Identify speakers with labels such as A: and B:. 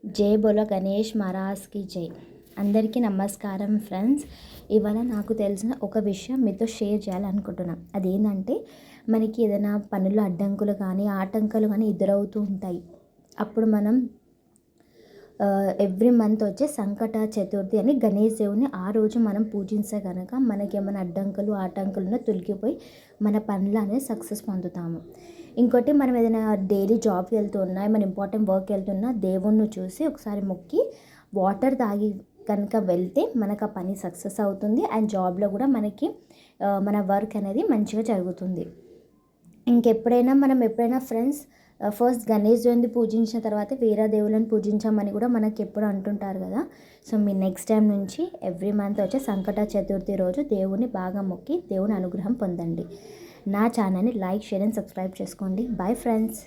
A: జై బోలో గణేష్ మహారాజ్కి జై. అందరికీ నమస్కారం ఫ్రెండ్స్. ఇవాళ నాకు తెలిసిన ఒక విషయం మీతో షేర్ చేయాలనుకుంటున్నాను. అదేంటంటే మనకి ఏదైనా పనుల్లో అడ్డంకులు కానీ ఆటంకాలు కానీ ఎదురవుతూ ఉంటాయి. అప్పుడు మనం ఎవ్రీ మంత్ వచ్చే సంకట చతుర్థి అని గణేష్ దేవుని ఆ రోజు మనం పూజించే కనుక మనకి ఏమైనా అడ్డంకులు ఆటంకులను తొలగిపోయి మన పనులు అనేది సక్సెస్ పొందుతాము. ఇంకోటి మనం ఏదైనా డైలీ జాబ్కి వెళ్తున్నా ఏమైనా ఇంపార్టెంట్ వర్క్ వెళ్తున్నా దేవుణ్ణి చూసి ఒకసారి మొక్కి వాటర్ తాగి కనుక వెళ్తే మనకు ఆ పని సక్సెస్ అవుతుంది. అండ్ జాబ్లో కూడా మనకి మన వర్క్ అనేది మంచిగా జరుగుతుంది. మనం ఎప్పుడైనా ఫ్రెండ్స్ ఫస్ట్ గణేష్ దేవుని పూజించిన తర్వాత వేరే దేవులను పూజించామని కూడా మనకి ఎప్పుడు అంటుంటారు కదా. సో మీ నెక్స్ట్ టైం నుంచి ఎవ్రీ మంత్ వచ్చే సంకట చతుర్థి రోజు దేవుని బాగా మొక్కి దేవుని అనుగ్రహం పొందండి. నా ఛానల్ని లైక్, షేర్ అండ్ సబ్స్క్రైబ్ చేసుకోండి. Bye friends.